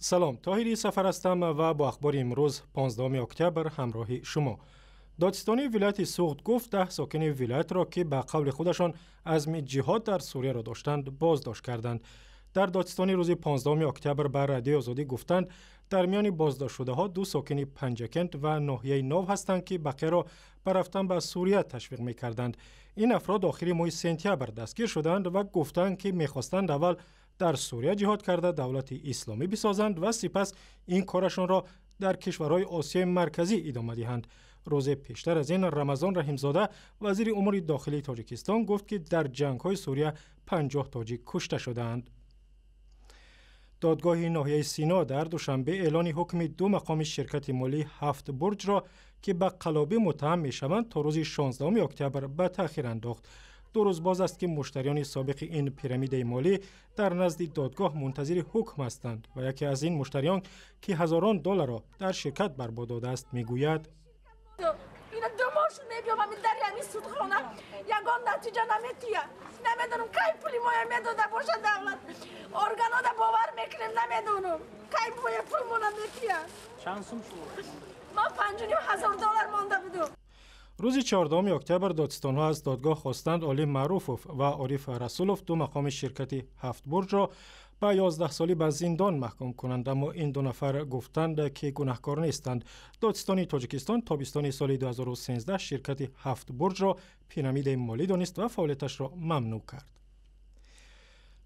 سلام، طاهری سفر هستم و با اخبار امروز 15 اکتبر همراه شما. دادستانی ولایت سوخت گفت 10 ساکن ولایت را که به قول خودشان عزم جهاد در سوریه را داشتند بازداشت کردند. در دادستانی روز 15 اکتبر بر رادیو آزادی گفتند در میان بازداشت شده ها 2 ساکن پنجکند و ناحیه ناو هستند که بقیه را به رفتن به سوریه تشویق می‌کردند. این افراد آخر ماه سپتامبر دستگیر شدند و گفتند که می‌خواستند اول در سوریه جهاد کرده دولت اسلامی بسازند و سپس این کارشان را در کشورهای آسیای مرکزی ادامه دهند. روز پیشتر از این رمضان رحیمزاده وزیر امور داخلی تاجیکستان گفت که در جنگ‌های سوریه 50 تاجیک کشته شدند. دادگاه ناحیه سینا در دوشنبه اعلان حکم 2 مقام شرکت مالی 7 برج را که به قلابی متهم می‌شوند تا روز 16 اکتبر به تأخیر انداخت. 2 روز باز است که مشتریان سابق این پیرامید مالی در نزد دادگاه منتظر حکم هستند و یکی از این مشتریان که هزاران دلار را در شرکت برباد داده است میگوید اینا 2 ماه میگم من در یعنی سودخانه یگان نتیجه نمیتیه نمیدونم کی پولی ما میداده باشه دولت ارگانا دا باور میکنیم نمیدونم کی پول ما نمیتیه چند سوم شد ما 5,500 دلار مونده بودم. روز 14 اکتبر دادستان‌ها از دادگاه خواستند علی معروفوف و عارف رسولوف 2 مقام شرکت 7 برج را به 11 سالی به زندان محکوم کنند، اما این 2 نفر گفتند که گناهکار نیستند. دادستان تاجیکستان تابستان سال 2013 شرکت 7 برج را پیرامید مالی دانست و فعالیتش را ممنوع کرد.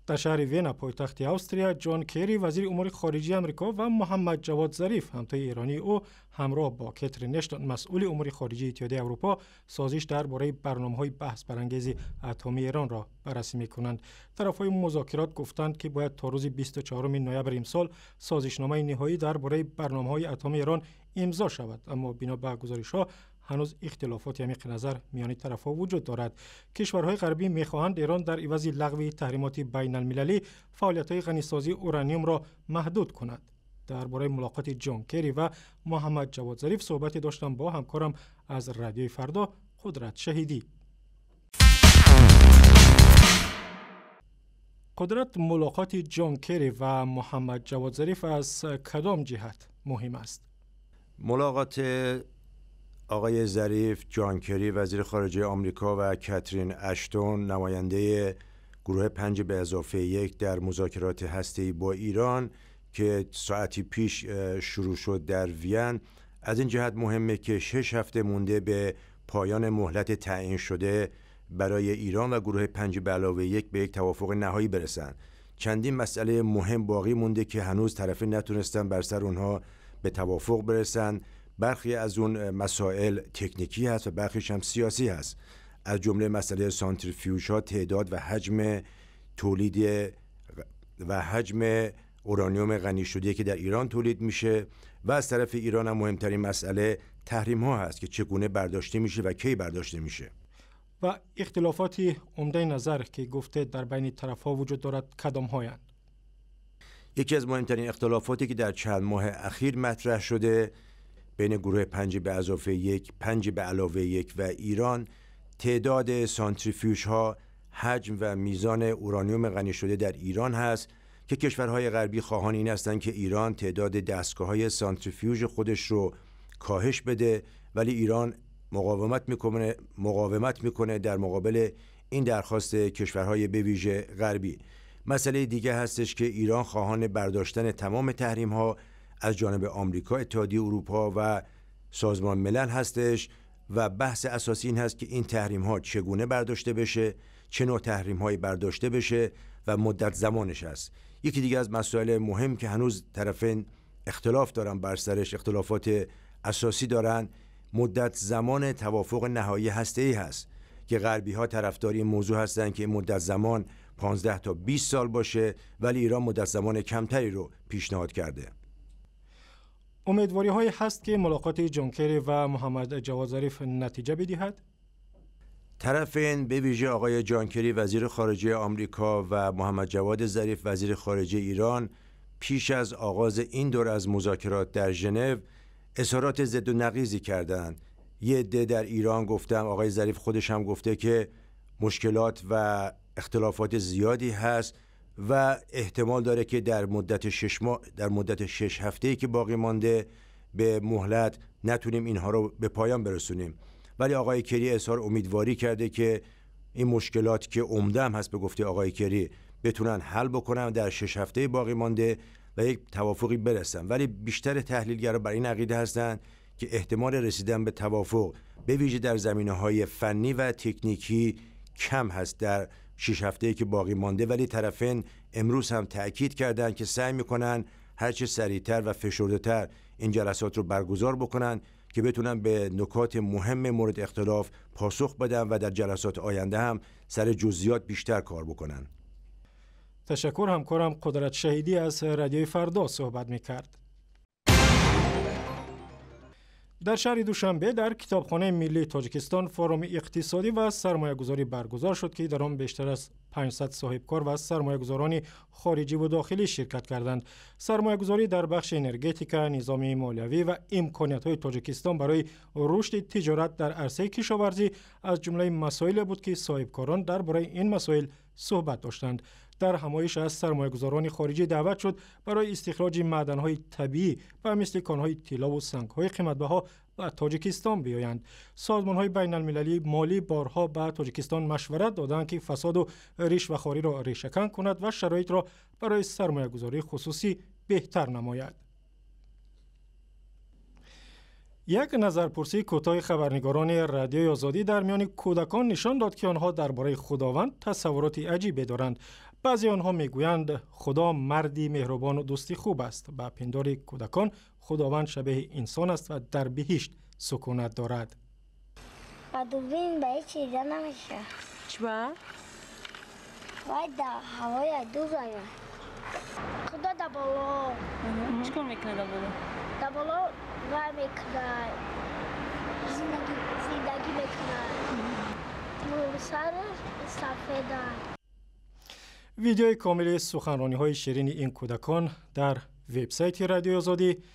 در شهر وینا پایتخت استریا جان کری وزیر امور خارجه آمریکا و محمد جواد ظریف همتای ایرانی او همراه با کاترین اشتون مسئول امور خارجه اتحادیه اروپا سازش درباره برنامه‌های بحث برانگیز اتمی ایران را بررسی می‌کنند. طرف‌های مذاکرات گفتند که باید تا روز 24 نوامبر امسال سازشنامه نهایی درباره برنامه‌های اتمی ایران امضا شود، اما بنا به گزارش‌ها هنوز اختلافات عمیق نظر میان طرف‌ها وجود دارد. کشورهای غربی می‌خواهند ایران در عوض لغو تحریمات بین المللی فعالیت‌های غنیسازی اورانیوم را محدود کند. درباره ملاقات جان کری و محمد جواد ظریف صحبت داشتم با همکارم از رادیوی فردا قدرت شهیدی. قدرت، ملاقات جان کری و محمد جواد ظریف از کدام جهت مهم است؟ ملاقات آقای ظریف، جان کری وزیر خارجه آمریکا و کاترین اشتون نماینده گروه 5+1 در مذاکرات هسته‌ای با ایران که ساعتی پیش شروع شد در وین از این جهت مهمه که 6 هفته مونده به پایان مهلت تعیین شده برای ایران و گروه 5+1 به یک توافق نهایی برسن. چندین مسئله مهم باقی مونده که هنوز طرفین نتونستن بر سر اونها به توافق برسن. برخی از اون مسائل تکنیکی هست و برخیش هم سیاسی هست، از جمله مسئله سانتریفیوژ ها، تعداد و حجم تولید و حجم اورانیوم غنی شده که در ایران تولید میشه و از طرف ایران هم مهمترین مسئله تحریم ها هست که چگونه برداشته میشه و کی برداشته میشه. و اختلافات عمده نظر که گفته در بین طرف‌ها وجود دارد کدام هایند؟ یکی از مهمترین اختلافاتی که در چند ماه اخیر مطرح شده بین گروه 5+1 و ایران تعداد سانتریفیوژ ها، حجم و میزان اورانیوم غنی شده در ایران هست که کشورهای غربی خواهان این هستند که ایران تعداد دستگاه‌های سانتریفیوژ خودش رو کاهش بده، ولی ایران مقاومت میکنه در مقابل این درخواست کشورهای به ویژه غربی. مسئله دیگه هستش که ایران خواهان برداشتن تمام تحریم ها از جانب آمریکا، اتحادیه اروپا و سازمان ملل هستش و بحث اساسی این هست که این تحریم ها چگونه برداشته بشه، چه نوع تحریم هایی برداشته بشه و مدت زمانش هست. یکی دیگه از مسائل مهم که هنوز طرفین اختلاف دارن بر سرش، اختلافات اساسی دارن، مدت زمان توافق نهایی هسته‌ای هست که غربی ها طرفدار این موضوع هستن که این مدت زمان 15 تا 20 سال باشه، ولی ایران مدت زمان کمتری رو پیشنهاد کرده. امیدواری های هست که ملاقات جان کری و محمد جواد ظریف نتیجه بدهد؟ طرفین به ویژه آقای جان کری وزیر خارجه آمریکا و محمد جواد ظریف وزیر خارجه ایران پیش از آغاز این دور از مذاکرات در ژنو اظهارات ضد و نقیضی کردند. یه عده در ایران گفتم، آقای ظریف خودش هم گفته که مشکلات و اختلافات زیادی هست و احتمال داره که در مدت 6 هفته‌ای که باقی مانده به مهلت نتونیم اینها رو به پایان برسونیم. ولی آقای کری اظهار امیدواری کرده که این مشکلات که عمده هم هست به گفته آقای کری بتونن حل بکنن در 6 هفته باقی مانده و یک توافقی برسن. ولی بیشتر تحلیلگرا بر این عقیده هستند که احتمال رسیدن به توافق به ویژه در زمینه‌های فنی و تکنیکی کم هست در 6 هفته‌ای که باقی مانده. ولی طرفین امروز هم تأکید کردند که سعی می‌کنن هرچه سریعتر و فشرده‌تر این جلسات رو برگزار بکنن که بتونن به نکات مهم مورد اختلاف پاسخ بدن و در جلسات آینده هم سر جزئیات بیشتر کار بکنن. تشکر. همکارم قدرت شهیدی از رادیوی فردا صحبت می‌کرد. در شهر دوشنبه در کتابخانه ملی تاجیکستان فورم اقتصادی و سرمایه‌گذاری برگزار شد که در آن بیشتر از 500 صاحبکار و سرمایه‌گذاران خارجی و داخلی شرکت کردند. سرمایه‌گذاری در بخش انرژتیکا، نظام مالیوی و امکانات‌های تاجیکستان برای رشد تجارت در عرصه کشاورزی از جمله مسائلی بود که صاحبکاران درباره این مسائل صحبت داشتند. در همایش از سرمایه‌گذاران خارجی دعوت شد برای استخراج معدن‌های طبیعی و مثل کان‌های طلا و سنگ‌های قیمت‌بها به تاجیکستان بیایند. سازمان‌های بین‌المللی مالی بارها به تاجیکستان مشورت دادند که فساد و رشوه‌خواری را ریشه‌کن کند و شرایط را برای سرمایه‌گذاری خصوصی بهتر نماید. یک نظرپرسی کوتاه خبرنگاران رادیوی آزادی در میان کودکان نشان داد که آنها درباره خداوند تصورات عجیبی دارند. بعضی آنها میگویند خدا مردی مهربان و دوستی خوب است. به پندار کودکان خداوند شبیه انسان است و در بهشت سکونت دارد. دوربین به هیچ چیزا نمیشه. چرا؟ باید در هوای دور باید. خدا در بالا. چیکار میکنه در بالا؟ در بالا وای میکنه. زندگی میکنه. سر سفیده. ویدیوی کامل سخنرانی‌های شیرین این کودکان در وبسایت رادیوی آزادی